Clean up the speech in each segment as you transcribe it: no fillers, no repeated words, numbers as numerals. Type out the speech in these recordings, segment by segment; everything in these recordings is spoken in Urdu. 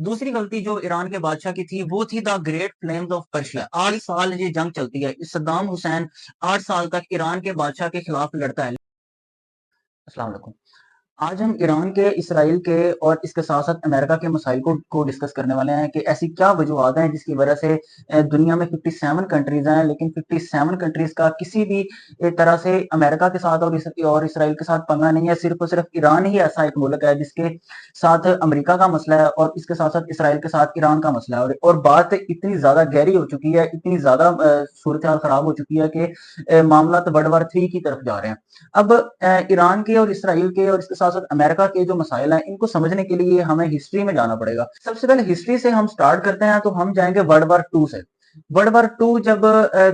دوسری غلطی جو ایران کے بادشاہ کی تھی وہ تھی دا گریٹ فلیمز آف پرشیا. 8 سال یہ جنگ چلتی ہے. صدام حسین 8 سال تک ایران کے بادشاہ کے خلاف لڑتا ہے. السلام علیکم. آج ہم ایران کے، اسرائیل کے اور اس کے ساتھ ساتھ امریکہ کے مسائل کو ڈسکس کرنے والے ہیں کہ ایسی کیا وجوہات ہیں جس کی وجہ سے دنیا میں 57 کنٹریز ہیں، لیکن 57 کنٹریز کا کسی بھی طرح سے امریکہ کے ساتھ اور اسرائیل کے ساتھ پنگا نہیں ہے. صرف اور صرف ایران ہی ایسا ایک ملک ہے جس کے ساتھ امریکہ کا مسئلہ ہے اور اس کے ساتھ ساتھ اسرائیل کے ساتھ ایران کا مسئلہ ہے. اور بات اتنی زیادہ گہری ہو چکی ہے، اتنی زیادہ صورتحال خراب ہو چکی ہے کہ معاملات ورلڈ وار 3 کی طرف جا رہے ہیں. اب ایران کے اور اسرائیل کے اور اس کے ساتھ ساتھ امریکہ کے جو مسائل ہیں ان کو سمجھنے کے لیے ہمیں ہسٹری میں جانا پڑے گا. سب سے پہلے ہسٹری سے ہم سٹارٹ کرتے ہیں تو ہم جائیں گے ورلڈ وار 2 سے. ورلڈ وار 2 جب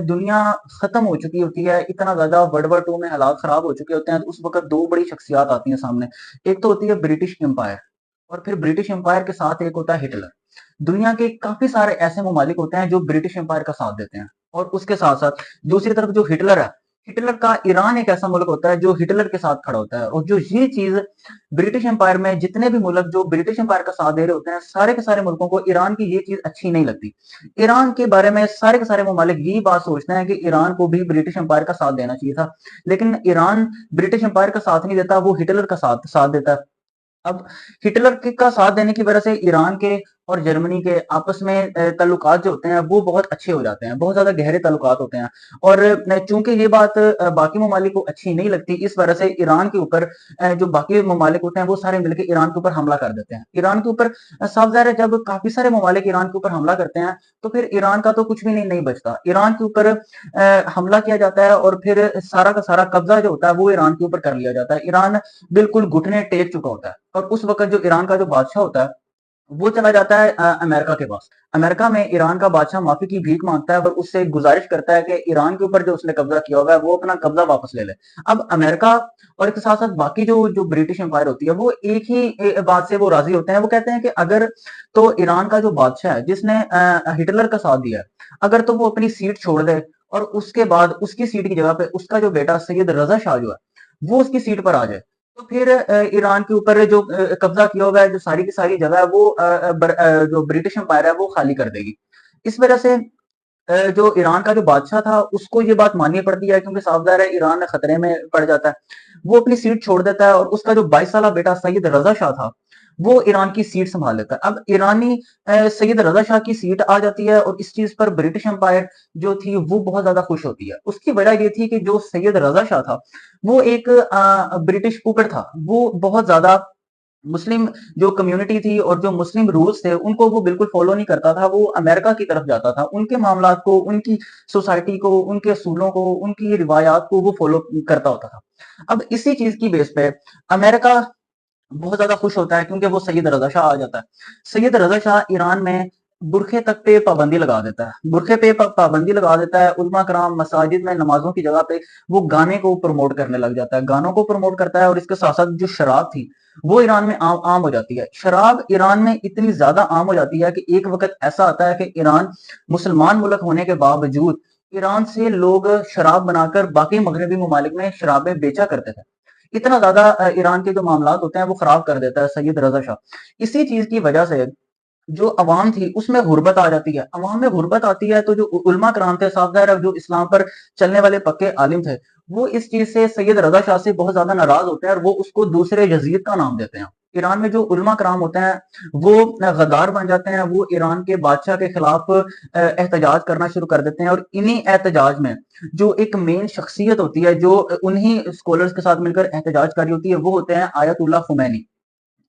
دنیا ختم ہو چکی ہوتی ہے، اتنا زیادہ ورلڈ وار 2 میں حالات خراب ہو چکے ہوتے ہیں، تو اس وقت دو بڑی شخصیات آتی ہیں سامنے. ایک تو ہوتی ہے برٹش امپائر، اور پھر برٹش امپائر کے ساتھ ایک ہوتا ہے ہٹلر. دنیا کے کافی سارے ایسے ممالک ہوتے ہیں جو برٹش امپائر کا ساتھ دیتے ہیں، اور اس کے ساتھ ساتھ دوسری طرف جو ہٹلر ہے، ہٹلر کا ایران ایک ایسا ملک ہوتا ہے جو ہٹلر کے ساتھ کھڑا ہوتا ہے. اور جو یہ چیز برٹش امپائر میں جتنے بھی ملک جو برٹش امپائر کا ساتھ دے رہے ہوتے ہیں، سارے کے سارے ملکوں کو ایران کی یہ چیز اچھی نہیں لگتی. ایران کے بارے میں سارے کے سارے ممالک یہی بات سوچتے ہیں کہ ایران کو بھی برٹش امپائر کا ساتھ دینا چاہیے تھا، لیکن ایران برٹش امپائر کا ساتھ نہیں دیتا، وہ ہٹلر کا ساتھ دیتا ہے. اب ہٹلر کا ساتھ دینے کی وجہ سے ایران کے اور جرمنی کے آپس میں تعلقات جو ہوتے ہیں وہ بہت اچھے ہو جاتے ہیں، بہت زیادہ گہرے تعلقات ہوتے ہیں. اور چونکہ یہ بات باقی ممالک کو اچھی نہیں لگتی، اس وجہ سے ایران کے اوپر جو باقی ممالک ہوتے ہیں وہ سارے مل کے ایران کے اوپر حملہ کر دیتے ہیں. ایران کے اوپر صاف ظاہر ہے جب کافی سارے ممالک ایران کے اوپر حملہ کرتے ہیں تو پھر ایران کا تو کچھ بھی نہیں بچتا. ایران کے اوپر حملہ کیا جاتا ہے اور پھر سارا کا سارا قبضہ جو ہوتا ہے وہ ایران کے اوپر کر لیا جاتا ہے. ایران بالکل گھٹنے ٹیک چکا ہوتا ہے، اور اس وقت جو ایران کا جو بادشاہ ہوتا ہے وہ چلا جاتا ہے امریکہ کے پاس. امریکہ میں ایران کا بادشاہ معافی کی بھیک مانگتا ہے اور اس سے گزارش کرتا ہے کہ ایران کے اوپر جو اس نے قبضہ کیا ہوا ہے وہ اپنا قبضہ واپس لے لے. اب امریکہ اور اس کے ساتھ ساتھ باقی جو برٹش امپائر ہوتی ہے وہ ایک ہی بات سے وہ راضی ہوتے ہیں. وہ کہتے ہیں کہ اگر تو ایران کا جو بادشاہ ہے جس نے ہٹلر کا ساتھ دیا ہے، اگر تو وہ اپنی سیٹ چھوڑ دے اور اس کے بعد اس کی سیٹ کی جگہ پہ اس کا جو بیٹا سید رضا شاہ جو ہے وہ اس کی سیٹ پر آ جائے، تو پھر ایران کے اوپر جو قبضہ کیا ہوا ہے، جو ساری کی ساری جگہ ہے، وہ جو برٹش امپائر ہے وہ خالی کر دے گی. اس وجہ سے جو ایران کا جو بادشاہ تھا اس کو یہ بات ماننی پڑتی ہے، کیونکہ صاف ظاہر ہے ایران خطرے میں پڑ جاتا ہے. وہ اپنی سیٹ چھوڑ دیتا ہے اور اس کا جو 22 سالہ بیٹا سید رضا شاہ تھا وہ ایران کی سیٹ سنبھال لیتا ہے. اب ایرانی سید رضا شاہ کی سیٹ آ جاتی ہے اور اس چیز پر برٹش امپائر جو تھی وہ بہت زیادہ خوش ہوتی ہے. اس کی وجہ یہ تھی کہ جو سید رضا شاہ تھا وہ ایک برٹش پوپٹ تھا. وہ بہت زیادہ مسلم جو کمیونٹی تھی اور جو مسلم رولز تھے ان کو وہ بالکل فالو نہیں کرتا تھا. وہ امریکہ کی طرف جاتا تھا، ان کے معاملات کو، ان کی سوسائٹی کو، ان کے اصولوں کو، ان کی روایات کو وہ فالو کرتا ہوتا تھا. اب اسی چیز کی بیس پہ امریکہ بہت زیادہ خوش ہوتا ہے کیونکہ وہ سید رضا شاہ آ جاتا ہے. سید رضا شاہ ایران میں برقعے تک پہ پابندی لگا دیتا ہے، برقعے پہ پابندی لگا دیتا ہے. علماء کرام مساجد میں نمازوں کی جگہ پہ وہ گانے کو پروموٹ کرنے لگ جاتا ہے، گانوں کو پروموٹ کرتا ہے. اور اس کے ساتھ ساتھ جو شراب تھی وہ ایران میں عام ہو جاتی ہے. شراب ایران میں اتنی زیادہ عام ہو جاتی ہے کہ ایک وقت ایسا آتا ہے کہ ایران مسلمان ملک ہونے کے باوجود ایران سے لوگ شراب بنا کر باقی مغربی ممالک میں شرابیں بیچا کرتے تھے. اتنا زیادہ ایران کے جو معاملات ہوتے ہیں وہ خراب کر دیتا ہے سید رضا شاہ. اسی چیز کی وجہ سے جو عوام تھی اس میں غربت آ جاتی ہے. عوام میں غربت آتی ہے تو جو علماء کرام تھے، صاف ظاہر ہے جو اسلام پر چلنے والے پکے عالم تھے، وہ اس چیز سے سید رضا شاہ سے بہت زیادہ ناراض ہوتے ہیں اور وہ اس کو دوسرے یزید کا نام دیتے ہیں. ایران میں جو علماء کرام ہوتے ہیں وہ غدار بن جاتے ہیں، وہ ایران کے بادشاہ کے خلاف احتجاج کرنا شروع کر دیتے ہیں. اور انہی احتجاج میں جو ایک مین شخصیت ہوتی ہے جو انہی اسکولرز کے ساتھ مل کر احتجاج کری ہوتی ہے وہ ہوتے ہیں آیت اللہ خمینی.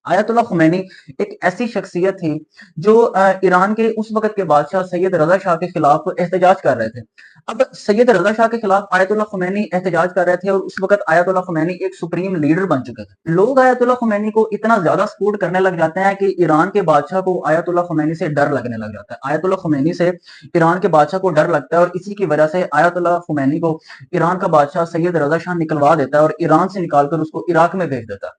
آیت اللہ خمینی ایک ایسی شخصیت تھی جو ایران کے اس وقت کے بادشاہ سید رضا شاہ کے خلاف احتجاج کر رہے تھے. اب سید رضا شاہ کے خلاف آیت اللہ خمینی احتجاج کر رہے تھے اور اس وقت آیت اللہ خمینی ایک سپریم لیڈر بن چکے تھے. لوگ آیت اللہ خمینی کو اتنا زیادہ سپورٹ کرنے لگ جاتے ہیں کہ ایران کے بادشاہ کو آیت اللہ خمینی سے ڈر لگنے لگ جاتا ہے. آیت اللہ خمینی سے ایران کے بادشاہ کو ڈر لگتا ہے اور اسی کی وجہ سے آیت اللہ خمینی کو ایران کا بادشاہ سید رضا شاہ نکلوا دیتا ہے اور ایران سے نکال کر اس کو عراق میں بھیج دیتا ہے.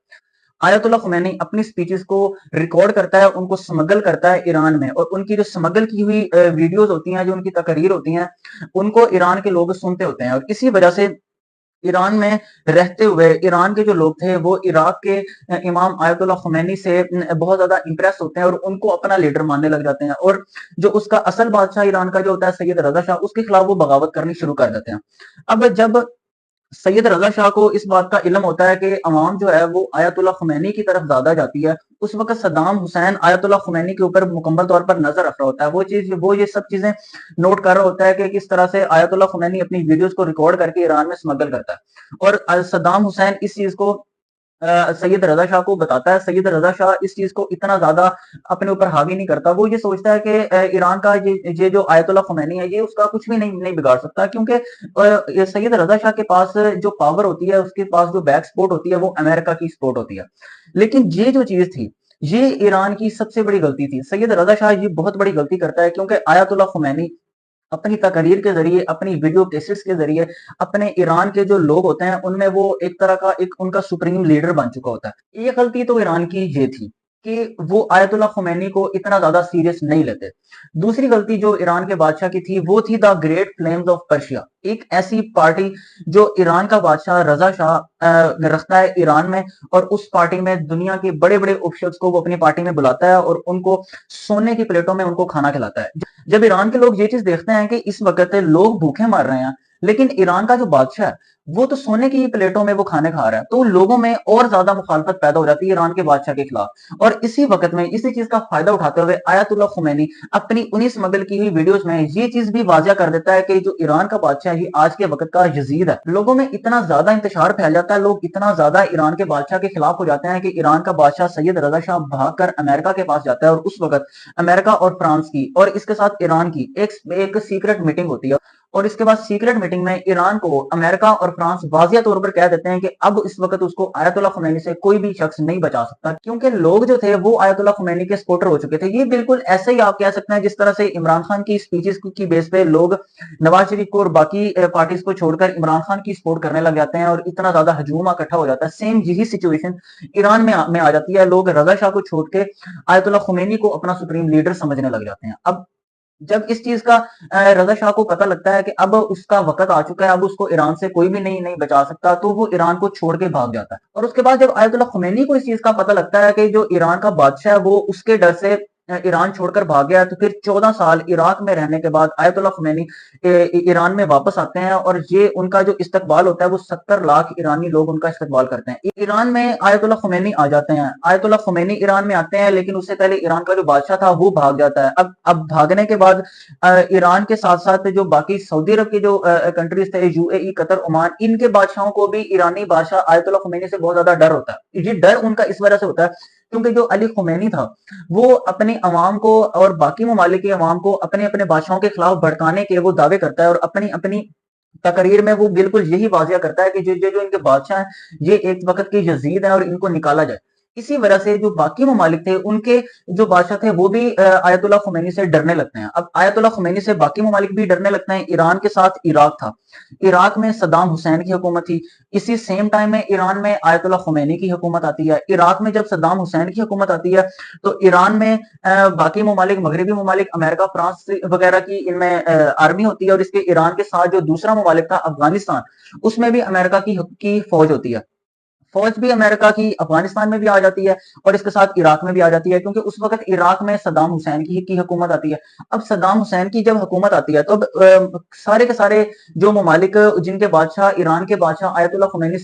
آیت اللہ خمینی اپنی سپیچز کو ریکارڈ کرتا ہے، ان کو سمگل کرتا ہے ایران میں، اور ان کی جو سمگل کی ہوئی ویڈیوز ہوتی ہیں، جو ان کی تقریر ہوتی ہیں، ان کو ایران کے لوگ سنتے ہوتے ہیں. اور اسی وجہ سے ایران میں رہتے ہوئے ایران کے جو لوگ تھے وہ عراق کے امام آیت اللہ خمینی سے بہت زیادہ امپریس ہوتے ہیں اور ان کو اپنا لیڈر ماننے لگ جاتے ہیں، اور جو اس کا اصل بادشاہ ایران کا جو ہوتا ہے سید رضا شاہ، اس کے خلاف وہ بغاوت کرنی شروع کر دیتے ہیں۔ اب جب سید رضا شاہ کو اس بات کا علم ہوتا ہے کہ عوام جو ہے وہ آیت اللہ خمینی کی طرف زیادہ جاتی ہے، اس وقت صدام حسین آیت اللہ خمینی کے اوپر مکمل طور پر نظر رکھ رہا ہوتا ہے، وہ یہ سب چیزیں نوٹ کر رہا ہوتا ہے کہ کس طرح سے آیت اللہ خمینی اپنی ویڈیوز کو ریکارڈ کر کے ایران میں سمگل کرتا ہے، اور صدام حسین اس چیز کو سید رضا شاہ کو بتاتا ہے۔ سید رضا شاہ اس چیز کو اتنا زیادہ اپنے اوپر حاوی نہیں کرتا، وہ یہ سوچتا ہے کہ ایران کا یہ جو آیت اللہ خمینی ہے یہ اس کا کچھ بھی نہیں بگاڑ سکتا، کیونکہ سید رضا شاہ کے پاس جو پاور ہوتی ہے، اس کے پاس جو بیک سپورٹ ہوتی ہے وہ امریکہ کی سپورٹ ہوتی ہے۔ لیکن یہ جو چیز تھی یہ ایران کی سب سے بڑی غلطی تھی۔ سید رضا شاہ یہ بہت بڑی غلطی کرتا ہے، کیونکہ آیت اللہ خمینی اپنی تقریر کے ذریعے، اپنی ویڈیو کیسٹس کے ذریعے اپنے ایران کے جو لوگ ہوتے ہیں ان میں وہ ایک طرح کا ان کا سپریم لیڈر بن چکا ہوتا ہے۔ یہ غلطی تو ایران کی یہ تھی کہ وہ آیت اللہ خمینی کو اتنا زیادہ سیریس نہیں لیتے۔ دوسری غلطی جو ایران کے بادشاہ کی تھی وہ تھی دا گریٹ فلیمز آف پرشیا، ایک ایسی پارٹی جو ایران کا بادشاہ رضا شاہ رکھتا ہے ایران میں، اور اس پارٹی میں دنیا کے بڑے بڑے آفیشلز کو وہ اپنی پارٹی میں بلاتا ہے اور ان کو سونے کی پلیٹوں میں ان کو کھانا کھلاتا ہے۔ جب ایران کے لوگ یہ چیز دیکھتے ہیں کہ اس وقت لوگ بھوکے مر رہے ہیں لیکن ایران کا جو بادشاہ ہے وہ تو سونے کی پلیٹوں میں وہ کھانے کھا رہا ہے، تو لوگوں میں اور زیادہ مخالفت پیدا ہو جاتی ہے ایران کے بادشاہ کے خلاف، اور اسی وقت میں اسی چیز کا فائدہ اٹھاتے ہوئے آیت اللہ خمینی اپنی انہی سمگل کی ہوئی ویڈیوز میں یہ چیز بھی واضح کر دیتا ہے کہ جو ایران کا بادشاہ ہے یہ آج کے وقت کا یزید ہے۔ لوگوں میں اتنا زیادہ انتشار پھیل جاتا ہے، لوگ اتنا زیادہ ایران کے بادشاہ کے خلاف ہو جاتے ہیں کہ ایران کا بادشاہ سید رضا شاہ بھاگ کر امریکہ کے پاس جاتا ہے، اور اس وقت امریکہ اور فرانس کی اور اس کے ساتھ ایران کی ایک سیکرٹ میٹنگ ہوتی ہے، اور اس کے بعد سیکرٹ میٹنگ میں ایران کو امریکہ اور فرانس واضح طور پر کہہ دیتے ہیں کہ اب اس وقت اس کو آیت اللہ خمینی سے کوئی بھی شخص نہیں بچا سکتا، کیونکہ لوگ جو تھے وہ آیت اللہ خمینی کے سپورٹر ہو چکے تھے۔ یہ بالکل ایسے ہی آپ کہہ سکتے ہیں جس طرح سے عمران خان کی سپیچز کی بیس پہ لوگ نواز شریف کو اور باقی پارٹیز کو چھوڑ کر عمران خان کی سپورٹ کرنے لگ جاتے ہیں اور اتنا زیادہ ہجوم اکٹھا ہو جاتا ہے، سیم یہی سچویشن ایران میں آ جاتی ہے۔ لوگ رضا شاہ کو چھوڑ کے آیت اللہ خمینی کو اپنا سپریم لیڈر سمجھنے لگ جاتے ہیں۔ اب جب اس چیز کا رضا شاہ کو پتہ لگتا ہے کہ اب اس کا وقت آ چکا ہے، اب اس کو ایران سے کوئی بھی نہیں بچا سکتا، تو وہ ایران کو چھوڑ کے بھاگ جاتا ہے۔ اور اس کے بعد جب آیت اللہ خمینی کو اس چیز کا پتہ لگتا ہے کہ جو ایران کا بادشاہ ہے وہ اس کے ڈر سے ایران چھوڑ کر بھاگ گیا، تو پھر 14 سال عراق میں رہنے کے بعد آیت اللہ خمینی ایران میں واپس آتے ہیں، اور یہ ان کا جو استقبال ہوتا ہے وہ 70 لاکھ ایرانی لوگ ان کا استقبال کرتے ہیں۔ ایران میں آیت اللہ خمینی آ جاتے ہیں، آیت اللہ خمینی ایران میں آتے ہیں، لیکن اس سے پہلے ایران کا جو بادشاہ تھا وہ بھاگ جاتا ہے۔ اب بھاگنے کے بعد ایران کے ساتھ ساتھ جو باقی سعودی عرب کے جو کنٹریز تھے، you a E, Qatar, Oman, ان کے بادشاہوں کو بھی ایرانی بادشاہ آیت اللہ خمینی سے بہت زیادہ ڈر ہوتا ہے۔ یہ ڈر ان کا اس وجہ سے ہوتا ہے کیونکہ جو علی خمینی تھا وہ اپنی عوام کو اور باقی ممالک کی عوام کو اپنے اپنے بادشاہوں کے خلاف بھڑکانے کے وہ دعوے کرتا ہے، اور اپنی تقریر میں وہ بالکل یہی واضح کرتا ہے کہ جو ان کے بادشاہ ہیں یہ ایک وقت کے یزید ہیں اور ان کو نکالا جائے۔ اسی وجہ سے جو باقی ممالک تھے ان کے جو بادشاہ تھے وہ بھی آیت اللہ خمینی سے ڈرنے لگتے ہیں۔ اب آیت اللہ خمینی سے باقی ممالک بھی ڈرنے لگتے ہیں۔ ایران کے ساتھ عراق تھا، عراق میں صدام حسین کی حکومت تھی، اسی سیم ٹائم میں ایران میں آیت اللہ خمینی کی حکومت آتی ہے۔ عراق میں جب صدام حسین کی حکومت آتی ہے تو ایران میں باقی ممالک، مغربی ممالک، امریکہ، فرانس وغیرہ کی ان میں آرمی ہوتی ہے، اور اس کے ایران کے ساتھ جو دوسرا ممالک تھا افغانستان، اس میں بھی امریکہ کی فوج ہوتی ہے۔ فوج بھی امریکہ کی افغانستان میں بھی آ جاتی ہے اور اس کے ساتھ عراق میں بھی آ جاتی ہے، کیونکہ اس وقت عراق میں صدام حسین کی حکومت آتی ہے۔ اب صدام حسین کی جب حکومت آتی ہے تو سارے کے سارے جو ممالک جن کے بادشاہ ایران کے بادشاہ آیت اللہ خمینی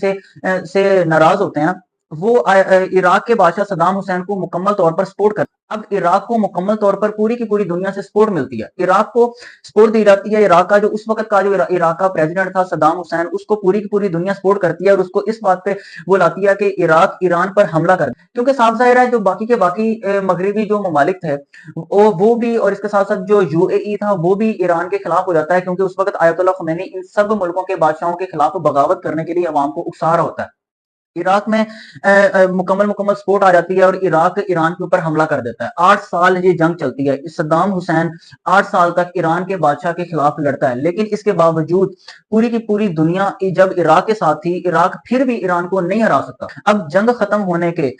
سے ناراض ہوتے ہیں، وہ عراق کے بادشاہ صدام حسین کو مکمل طور پر سپورٹ کرتے ہیں۔ اب عراق کو مکمل طور پر پوری کی پوری دنیا سے سپورٹ ملتی ہے، عراق کو سپورٹ دی جاتی ہے۔ عراق کا جو اس وقت کا جو عراق کا پریزیڈنٹ تھا صدام حسین، اس کو پوری کی پوری دنیا سپورٹ کرتی ہے، اور اس کو اس بات پہ وہ لاتی ہے کہ عراق ایران پر حملہ کر دے، کیونکہ صاف ظاہر ہے جو باقی کے باقی مغربی جو ممالک تھے وہ بھی، اور اس کے ساتھ ساتھ جو یو اے ای تھا وہ بھی ایران کے خلاف ہو جاتا ہے، کیونکہ اس وقت آیت اللہ خمینی ان سب ملکوں کے بادشاہوں کے خلاف بغاوت کرنے کے لیے عوام کو اکسا رہا ہوتا ہے۔ عراق میں مکمل سپورٹ آ جاتی ہے اور عراق ایران کے اوپر حملہ کر دیتا ہے۔ 8 سال یہ جنگ چلتی ہے، صدام حسین 8 سال تک ایران کے بادشاہ کے خلاف لڑتا ہے، لیکن اس کے باوجود پوری کی پوری دنیا جب عراق کے ساتھ تھی، عراق پھر بھی ایران کو نہیں ہرا سکتا۔ اب جنگ ختم ہونے کے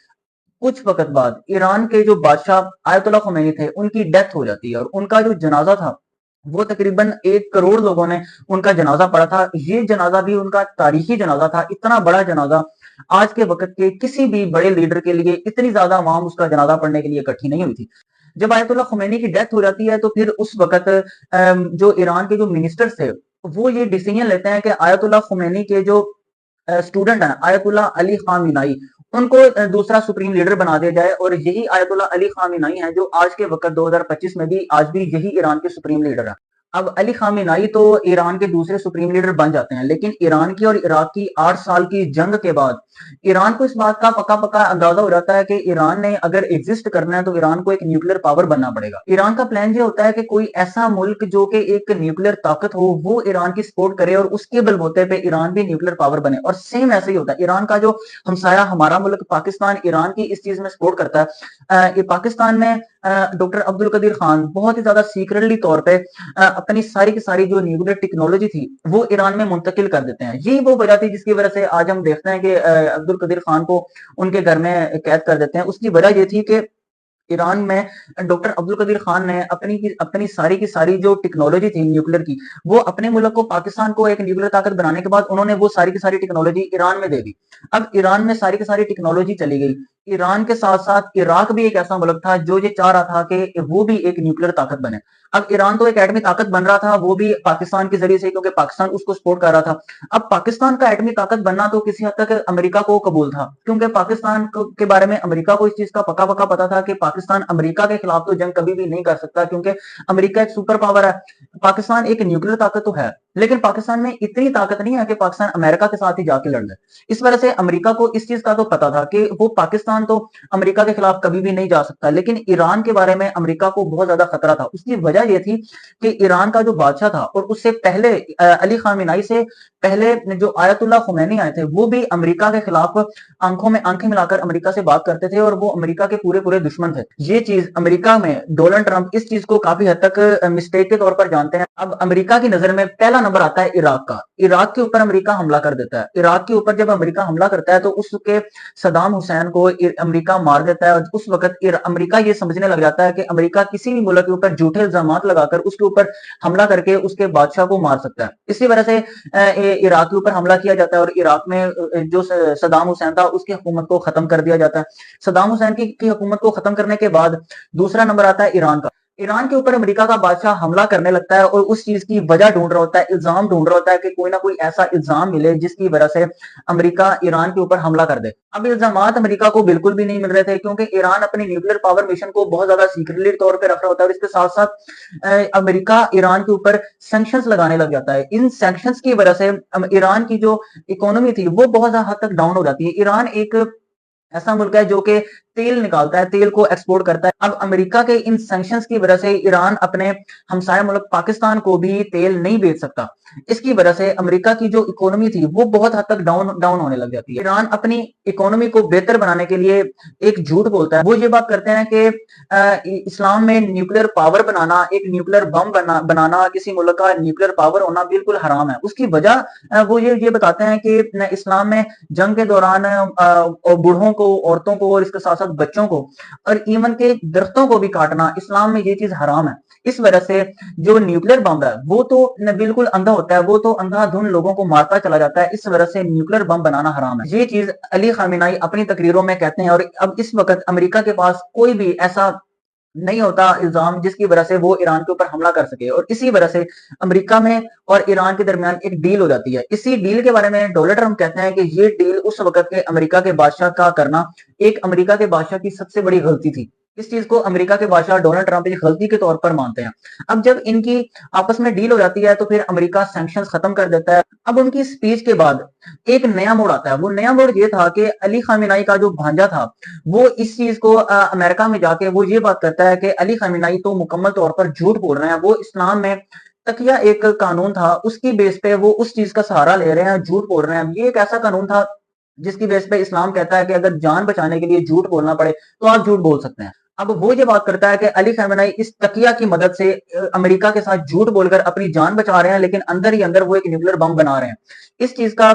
کچھ وقت بعد ایران کے جو بادشاہ آیت اللہ خمینی تھے ان کی ڈیتھ ہو جاتی ہے، اور ان کا جو جنازہ تھا وہ تقریباً 1 کروڑ لوگوں نے ان کا جنازہ پڑھا تھا. یہ جنازہ بھی ان کا تاریخی جنازہ تھا, اتنا بڑا جنازہ آج کے وقت کے کسی بھی بڑے لیڈر کے لیے اتنی زیادہ عوام اس کا جنازہ پڑھنے کے لیے اکٹھی نہیں ہوئی تھی. جب آیت اللہ خمینی کی ڈیتھ ہو جاتی ہے تو پھر اس وقت جو ایران کے جو منسٹرز تھے وہ یہ ڈیسیجن لیتے ہیں کہ آیت اللہ خمینی کے جو اسٹوڈنٹ ہیں آیت اللہ علی خامنائی ان کو دوسرا سپریم لیڈر بنا دیا جائے, اور یہی آیت اللہ علی خامنائی ہیں جو آج کے وقت 2025 میں بھی آج بھی یہی ایران کے سپریم لیڈر ہیں. اب علی خامنائی تو ایران کے دوسرے سپریم لیڈر بن جاتے ہیں, لیکن ایران کی اور عراق کی 8 سال کی جنگ کے بعد ایران کو اس بات کا پکا پکا اندازہ ہو جاتا ہے کہ ایران نے اگر ایگزسٹ کرنا ہے تو ایران کو ایک نیوکلیر پاور بننا پڑے گا. ایران کا پلان یہ ہوتا ہے کہ کوئی ایسا ملک جو کہ ایک نیوکلیر طاقت ہو وہ ایران کی سپورٹ کرے اور اس کے بلبوتے پہ ایران بھی نیوکلیر پاور بنے. اور سیم ایسے ہی ہوتا ہے, ایران کا جو ہمسایہ ہمارا ملک پاکستان ایران کی اس چیز میں سپورٹ کرتا ہے. یہ پاکستان میں ڈاکٹر عبد القدیر خان بہت ہی زیادہ سیکرٹلی طور پہ اپنی ساری کی ساری جو نیوکلیر ٹیکنالوجی تھی وہ ایران میں منتقل کر دیتے ہیں. یہی وہ وجہ تھی جس کی وجہ سے آج ہم دیکھتے ہیں کہ عبد القدیر خان کو ان کے گھر میں قید کر دیتے ہیں. اس کی وجہ یہ تھی کہ ایران میں ڈاکٹر عبد القدیر خان نے اپنی ساری کی ساری جو ٹیکنالوجی تھی نیوکلیر کی وہ اپنے ملک کو پاکستان کو ایک نیوکلیر طاقت بنانے کے بعد انہوں نے وہ ساری کی ساری ٹیکنالوجی ایران میں دے دی. اب ایران میں ساری کی ساری ٹیکنالوجی چلی گئی. ایران کے ساتھ ساتھ عراق بھی ایک ایسا ملک تھا جو یہ چاہ رہا تھا کہ وہ بھی ایک نیوکلیر طاقت بنے. اب ایران تو ایک ایٹمی طاقت بن رہا تھا وہ بھی پاکستان کے ذریعے سے, کیونکہ پاکستان اس کو سپورٹ کر رہا تھا. اب پاکستان کا ایٹمی طاقت بننا تو کسی حد تک امریکہ کو قبول تھا, کیونکہ پاکستان کے بارے میں امریکہ کو اس چیز کا پکا پکا پتا تھا کہ پاکستان امریکہ کے خلاف تو جنگ کبھی بھی نہیں کر سکتا, کیونکہ امریکہ ایک سپر پاور ہے. پاکستان ایک نیوکلیر طاقت تو ہے لیکن پاکستان میں اتنی طاقت نہیں ہے کہ پاکستان امریکہ کے ساتھ ہی جا کے لڑ لے. اس وجہ سے امریکہ کو اس چیز کا تو پتا تھا کہ وہ پاکستان تو امریکہ کے خلاف کبھی بھی نہیں جا سکتا, لیکن ایران کے بارے میں امریکہ کو بہت زیادہ خطرہ تھا. اس کی وجہ یہ تھی کہ ایران کا جو بادشاہ تھا اور اس سے پہلے علی خامنائی سے پہلے جو آیت اللہ خمینی آئے تھے وہ بھی امریکہ کے خلاف آنکھوں میں آنکھیں ملا کر امریکہ سے بات کرتے تھے اور وہ امریکہ کے پورے پورے دشمن تھے. یہ چیز امریکہ میں ڈونلڈ ٹرمپ اس چیز کو کافی حد تک مسٹیک کے طور پر جانتے ہیں. اب امریکہ کی نظر میں پہلا نمبر آتا ہے عراق کا. عراق کے اوپر امریکہ حملہ کر دیتا ہے. عراق کے اوپر جب امریکہ حملہ کرتا ہے تو اس کے صدام حسین کو امریکہ مار دیتا ہے, اور اس وقت امریکہ یہ سمجھنے لگ جاتا ہے کہ امریکہ کسی بھی ملک کے اوپر جھوٹے الزامات لگا کر اس کے اوپر حملہ کر کے اس کے بادشاہ کو مار سکتا ہے. اسی وجہ سے عراق کے اوپر حملہ کیا جاتا ہے اور عراق میں جو صدام حسین تھا اس کی حکومت کو ختم کر دیا جاتا ہے. صدام حسین کی حکومت کو ختم کرنے کے بعد دوسرا نمبر آتا ہے ایران کا. ایران کے اوپر امریکہ کا بادشاہ حملہ کرنے لگتا ہے اور اس چیز کی وجہ ڈھونڈ رہا ہوتا ہے, الزام ڈھونڈ رہا ہوتا ہے کہ کوئی نہ کوئی ایسا الزام ملے جس کی وجہ سے امریکہ ایران کے اوپر حملہ کر دے. اب الزامات امریکہ کو بالکل بھی نہیں مل رہے تھے, کیونکہ ایران اپنی نیوکلیر پاور مشن کو بہت زیادہ سیکرٹلی طور پہ رکھ رہا ہوتا ہے, اور اس کے ساتھ ساتھ امریکہ ایران کے اوپر سینکشنز لگانے لگ جاتا ہے. ان سینکشنز کی وجہ سے ایران کی جو اکانومی تھی وہ بہت زیادہ حد تک ڈاؤن ہو جاتی ہے. ایران ایک ایسا ملک ہے جو کہ تیل نکالتا ہے, تیل کو ایکسپورٹ کرتا ہے. اب امریکہ کے ان سینکشنز کی وجہ سے ایران اپنے ہمسایہ ملک پاکستان کو بھی تیل نہیں بیچ سکتا. اس کی وجہ سے امریکہ کی جو اکانومی تھی وہ بہت حد تک ڈاؤن ہونے لگ جاتی ہے. ایران اپنی اکانومی کو بہتر بنانے کے لیے ایک جھوٹ بولتا ہے. وہ یہ بات کرتے ہیں کہ اسلام میں نیوکلیر پاور بنانا, ایک نیوکلیر بم بنانا, کسی ملک کا نیوکلیر پاور ہونا بالکل حرام ہے. اس کی وجہ وہ یہ بتاتے ہیں کہ اسلام میں جنگ کے دوران بوڑھوں کو, عورتوں کو اور اس کے ساتھ ساتھ بچوں کو اور ایون کے درختوں کو بھی کاٹنا اسلام میں یہ چیز حرام ہے. اس وجہ سے جو نیوکلیر بم ہے وہ تو بالکل اندھا ہوتا ہے, وہ تو اندھا دھن لوگوں کو مارتا چلا جاتا ہے. اس وجہ سے نیوکلیر بم بنانا حرام ہے. یہ چیز علی خامنائی اپنی تقریروں میں کہتے ہیں, اور اب اس وقت امریکہ کے پاس کوئی بھی ایسا نہیں ہوتا الزام جس کی وجہ سے وہ ایران کے اوپر حملہ کر سکے, اور اسی وجہ سے امریکہ میں اور ایران کے درمیان ایک ڈیل ہو جاتی ہے. اسی ڈیل کے بارے میں ڈونلڈ ٹرمپ کہتے ہیں کہ یہ ڈیل اس وقت کے امریکہ کے بادشاہ کا کرنا ایک امریکہ کے بادشاہ کی سب سے بڑی غلطی تھی. اس چیز کو امریکہ کے بادشاہ ڈونلڈ ٹرمپ ایک غلطی کے طور پر مانتے ہیں. اب جب ان کی آپس میں ڈیل ہو جاتی ہے تو پھر امریکہ سینکشنز ختم کر دیتا ہے. اب ان کی سپیچ کے بعد ایک نیا موڑ آتا ہے. وہ نیا موڑ یہ تھا کہ علی خامنائی کا جو بھانجا تھا وہ اس چیز کو امریکہ میں جا کے وہ یہ بات کرتا ہے کہ علی خامنائی تو مکمل طور پر جھوٹ بول رہے ہیں. وہ اسلام میں تقیہ ایک قانون تھا, اس کی بیس پہ وہ اس چیز کا سہارا لے رہے ہیں, جھوٹ بول رہے ہیں. یہ ایک ایسا قانون تھا جس کی بیس پہ اسلام کہتا ہے کہ اگر جان بچانے کے لیے جھوٹ بولنا پڑے تو آپ جھوٹ بول سکتے ہیں. اب وہ یہ بات کرتا ہے کہ علی خامنہئی اس تقیہ کی مدد سے امریکہ کے ساتھ جھوٹ بول کر اپنی جان بچا رہے ہیں، لیکن اندر ہی اندر وہ ایک نیوکلیر بم بنا رہے ہیں۔ اس چیز کا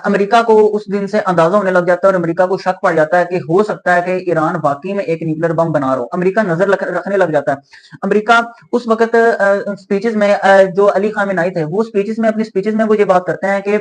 امریکہ کو اس دن سے اندازہ ہونے لگ جاتا ہے، اور امریکہ کو شک پڑ جاتا ہے کہ ہو سکتا ہے کہ ایران واقعی میں ایک نیوکلیر بم بنا رہا ہو۔ امریکہ نظر رکھنے لگ جاتا ہے۔ امریکہ اس وقت سپیچز میں جو علی خامنہئی تھے، وہ سپیچز میں اپنی سپیچز میں وہ یہ بات کرتے ہیں کہ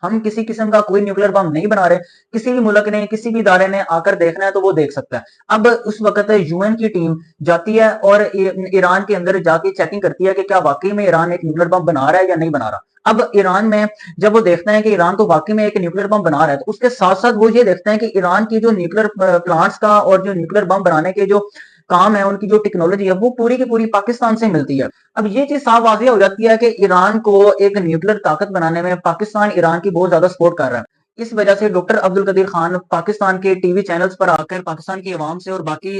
ہم کسی قسم کا کوئی نیوکلیر بم نہیں بنا رہے، کسی بھی ملک نے، کسی بھی ادارے نے آ کر دیکھنا ہے تو وہ دیکھ سکتا ہے۔ اب اس وقت یو این کی ٹیم جاتی ہے اور ایران کے اندر جا کے چیکنگ کرتی ہے کہ کیا واقعی میں ایران ایک نیوکلیر بم بنا رہا ہے یا نہیں بنا رہا۔ اب ایران میں جب وہ دیکھتے ہیں کہ ایران تو واقعی میں ایک نیوکلیر بم بنا رہا ہے، تو اس کے ساتھ ساتھ وہ یہ دیکھتے ہیں کہ ایران کی جو نیوکلیر پلانٹس کا اور جو نیوکلیر بم بنانے کے جو کام ہے، ان کی جو ٹیکنالوجی ہے، وہ پوری کی پوری پاکستان سے ملتی ہے۔ اب یہ چیز صاف واضح ہو جاتی ہے کہ ایران کو ایک نیوکلیر طاقت بنانے میں پاکستان ایران کی بہت زیادہ سپورٹ کر رہا ہے۔ اس وجہ سے ڈاکٹر عبد القدیر خان پاکستان کے ٹی وی چینلز پر آ کر پاکستان کی عوام سے اور باقی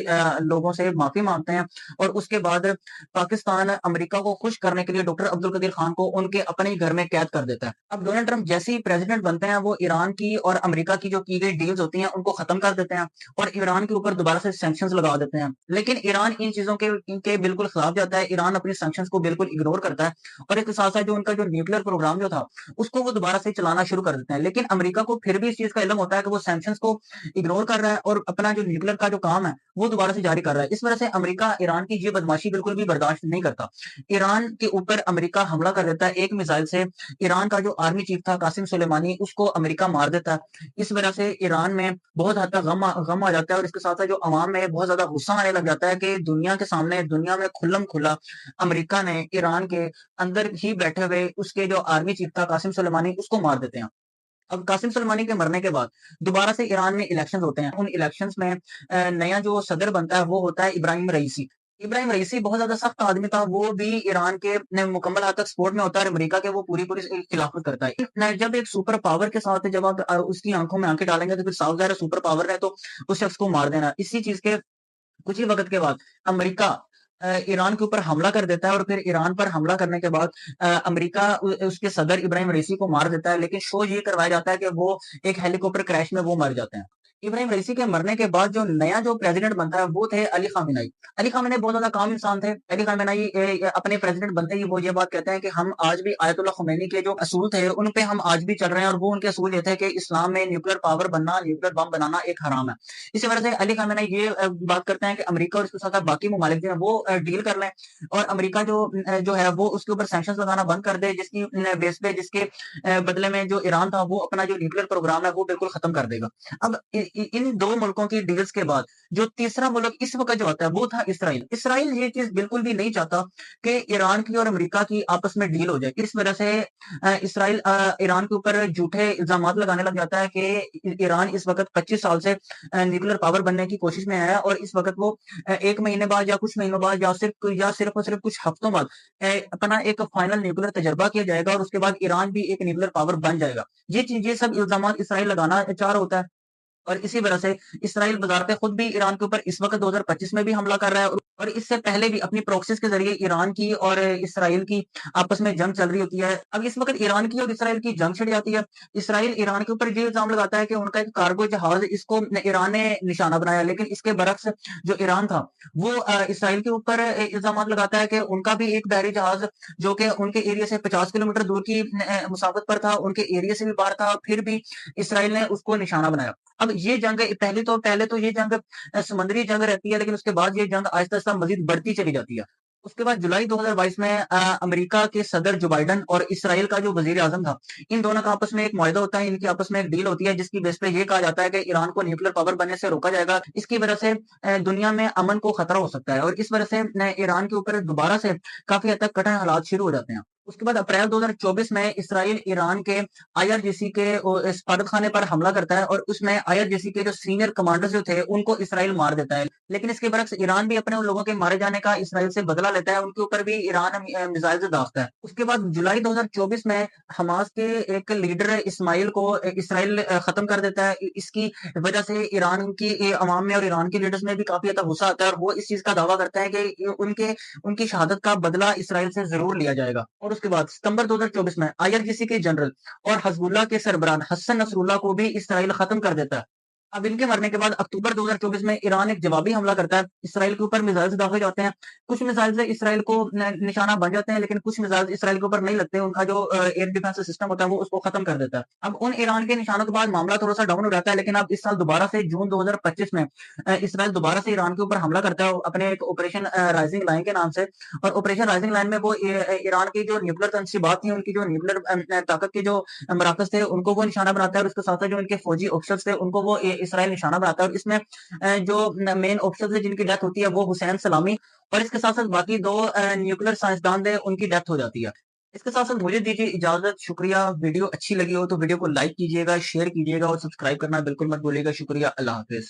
لوگوں سے معافی مانگتے ہیں، اور اس کے بعد پاکستان امریکہ کو خوش کرنے کے لیے ڈاکٹر عبد القدیر خان کو ان کے اپنے ہی گھر میں قید کر دیتا ہے۔ اب ڈونلڈ ٹرمپ جیسے ہی پریزیڈنٹ بنتے ہیں، وہ ایران کی اور امریکہ کی جو کی گئی ڈیلز ہوتی ہیں ان کو ختم کر دیتے ہیں، اور ایران کے اوپر دوبارہ سے سینکشنز لگا دیتے ہیں۔ لیکن ایران ان چیزوں کے بالکل خلاف جاتا ہے، ایران اپنی سینکشنز کو بالکل اگنور کرتا ہے، اور اس کے ساتھ ساتھ جو ان کا جو نیوکلیر پروگرام جو تھا اس کو وہ دوبارہ سے چلانا شروع کر دیتے ہیں۔ لیکن امریکہ کو پھر بھی اس چیز کا علم ہوتا ہے کہ وہ سینکشنز کو اگنور کر رہا ہے اور اپنا جو نیوکلیر کا جو کام ہے وہ دوبارہ سے جاری کر رہا ہے۔ اس وجہ سے امریکہ ایران کی یہ بدماشی بالکل بھی برداشت نہیں کرتا۔ ایران کے اوپر امریکہ حملہ کر دیتا ہے ایک میزائل سے۔ ایران کا جو آرمی چیف تھا قاسم سلیمانی، اس کو امریکہ مار دیتا ہے۔ اس وجہ سے ایران میں بہت حد تک غم آ جاتا ہے، اور اس کے ساتھ ساتھ جو عوام میں بہت زیادہ غصہ آنے لگ جاتا ہے کہ دنیا کے سامنے، دنیا میں کھلم کھلا امریکہ نے ایران کے اندر ہی بیٹھے ہوئے اس کے جو آرمی چیف تھا قاسم سلیمانی، اس کو مار دیتے ہیں۔ اب قاسم سلمانی کے مرنے کے بعد دوبارہ سے ایران میں الیکشن ہوتے ہیں۔ ان الیکشنز میں نیا جو صدر بنتا ہے وہ ہوتا ہے ابراہیم رئیسی۔ ابراہیم رئیسی بہت زیادہ سخت آدمی تھا، وہ بھی ایران کے مکمل حد تک سپورٹ میں ہوتا ہے، اور امریکہ کے وہ پوری پوری خلافت کرتا ہے۔ جب ایک سپر پاور کے ساتھ جب آپ اس کی آنکھوں میں آنکھیں ڈالیں گے تو پھر صاف ظاہر ہے سپر پاور ہے تو اس شخص کو مار دینا۔ اسی چیز کے کچھ ہی وقت کے بعد امریکہ ایران کے اوپر حملہ کر دیتا ہے، اور پھر ایران پر حملہ کرنے کے بعد امریکہ اس کے صدر ابراہیم رئیسی کو مار دیتا ہے، لیکن شو یہ کروایا جاتا ہے کہ وہ ایک ہیلی کاپٹر کریش میں وہ مر جاتے ہیں۔ ابراہیم رئیسی کے مرنے کے بعد جو نیا جو پریزیڈنٹ بنتا ہے وہ تھے علی خامنہئی۔ علی خامنہئی بہت زیادہ کام انسان تھے۔ علی خامنہئی اپنے پریزیڈنٹ بنتے ہی وہ یہ بات کہتے ہیں کہ ہم آج بھی آیت اللہ خمینی کے جو اصول تھے ان پہ ہم آج بھی چل رہے ہیں، اور وہ ان کے اصول یہ تھے کہ اسلام میں نیوکلیر پاور بننا، نیوکلیر بم بنانا ایک حرام ہے۔ اسی وجہ سے علی خامنہئی یہ بات کرتے ہیں کہ امریکہ اور اس کے ساتھ باقی ممالک جو ہیں وہ ڈیل کر لیں، اور امریکہ جو ہے وہ اس کے اوپر سینکشنز لگانا بند کر دے، جس کی بیس پہ، جس کے بدلے میں جو ایران تھا وہ اپنا جو نیوکلیر پروگرام ہے وہ بالکل ختم کر دے گا۔ اب ان دو ملکوں کی ڈیلز کے بعد جو تیسرا ملک اس وقت جو آتا ہے وہ تھا اسرائیل۔ اسرائیل یہ چیز بالکل بھی نہیں چاہتا کہ ایران کی اور امریکہ کی آپس میں ڈیل ہو جائے۔ اس وجہ سے اسرائیل ایران کے اوپر جھوٹے الزامات لگانے لگ جاتا ہے کہ ایران اس وقت 25 سال سے نیوکلیر پاور بننے کی کوشش میں ہے، اور اس وقت وہ ایک مہینے بعد یا کچھ مہینوں بعد یا صرف اور صرف کچھ ہفتوں بعد اپنا ایک فائنل نیوکلیر تجربہ کیا جائے گا، اور اس کے بعد ایران بھی ایک نیوکلیر پاور بن جائے گا۔ یہ سب الزامات اسرائیل لگانا چاہ رہا ہوتا ہے، اور اسی وجہ سے اسرائیل بذات خود بھی ایران کے اوپر اس وقت 2025 میں بھی حملہ کر رہا ہے، اور اس سے پہلے بھی اپنی پروکسیز کے ذریعے ایران کی اور اسرائیل کی آپس میں جنگ چل رہی ہوتی ہے۔ اب اس وقت ایران کی اور اسرائیل کی جنگ چھڑ جاتی ہے۔ اسرائیل ایران کے اوپر یہ الزام لگاتا ہے کہ ان کا ایک کارگو جہاز، اس کو ایران نے نشانہ بنایا، لیکن اس کے برعکس جو ایران تھا وہ اسرائیل کے اوپر الزامات لگاتا ہے کہ ان کا بھی ایک بحری جہاز جو کہ ان کے ایریا سے 50 کلومیٹر دور کی مسافت پر تھا، ان کے ایریا سے بھی باہر تھا، پھر بھی اسرائیل نے اس کو نشانہ بنایا۔ اب یہ جنگ پہلے تو یہ جنگ سمندری جنگ رہتی ہے، لیکن اس کے بعد یہ جنگ آہستہ آہستہ مزید بڑھتی چلی جاتی ہے۔ اس کے بعد جولائی 2022 میں امریکہ کے صدر جو بائیڈن اور اسرائیل کا جو وزیر اعظم تھا، ان دونوں کا آپس میں ایک معاہدہ ہوتا ہے، ان کی آپس میں ایک ڈیل ہوتی ہے، جس کی بیس پہ یہ کہا جاتا ہے کہ ایران کو نیوکلیر پاور بننے سے روکا جائے گا۔ اس کی وجہ سے دنیا میں امن کو خطرہ ہو سکتا ہے، اور اس وجہ سے ایران کے اوپر دوبارہ سے کافی حد تک کٹھن حالات شروع ہو جاتے ہیں۔ اس کے بعد اپریل 2024 میں اسرائیل ایران کے آئی آر جی سی کے سفارت خانے پر حملہ کرتا ہے، اور اس میں آئی آر جی سی کے جو سینئر کمانڈرز جو تھے ان کو اسرائیل مار دیتا ہے۔ لیکن اس کے برعکس ایران بھی اپنے ان لوگوں کے مارے جانے کا اسرائیل سے بدلہ لیتا ہے، ان کے اوپر بھی ایران میزائل سے داغتا ہے۔ اس کے بعد جولائی 2024 میں حماس کے ایک لیڈر اسماعیل کو اسرائیل ختم کر دیتا ہے۔ اس کی وجہ سے ایران کی عوام میں اور ایران کے لیڈرز میں بھی کافی زیادہ غصہ آتا ہے، اور وہ اس چیز کا دعویٰ کرتا ہے کہ ان کی شہادت کا بدلہ اسرائیل سے ضرور لیا جائے گا۔ اور اس کے بعد ستمبر 2024 میں آئی آر جی سی کے جنرل اور حزب اللہ کے سربراہ حسن نصر اللہ کو بھی اسرائیل ختم کر دیتا ہے۔ اب ان کے مرنے کے بعد اکتوبر 2024 میں ایران ایک جوابی حملہ کرتا ہے، اسرائیل کے اوپر میزائل داغے جاتے ہیں، کچھ میزائل سے اسرائیل کو نشانہ بن جاتے ہیں، لیکن کچھ میزائل اسرائیل کے اوپر نہیں لگتے، ان کا جو ایئر ڈیفنس سسٹم ہوتا ہے وہ اس کو ختم کر دیتا ہے۔ اب ان ایران کے نشانوں کے بعد معاملہ تھوڑا سا ڈاؤن ہو جاتا ہے، لیکن اب اس سال دوبارہ سے جون 2025 میں اسرائیل دوبارہ سے ایران کے اوپر حملہ کرتا ہے اپنے ایک آپریشن رائزنگ لائن کے نام سے، اور آپریشن رائزنگ لائن میں وہ ایران کی جو نیوکلیر تنصیبات تھیں، ان کی جو نیوکلیر طاقت کے جو مراکز تھے ان کو وہ نشانہ بناتا ہے، اور اس کے ساتھ جو ان کے فوجی آفیسرز تھے ان کو وہ اسرائیل نشانہ بناتا ہے، اور اس میں جو مین آفیسرز ہیں جن کی ڈیتھ ہوتی ہے وہ حسین سلامی، اور اس کے ساتھ ساتھ باقی دو نیوکلیر سائنسدان تھے ان کی ڈیتھ ہو جاتی ہے۔ اس کے ساتھ ساتھ مجھے دیجیے اجازت، شکریہ۔ ویڈیو اچھی لگی ہو تو ویڈیو کو لائک کیجیے گا، شیئر کیجیے گا، اور سبسکرائب کرنا بالکل مت بھولیے گا۔ شکریہ، اللہ حافظ۔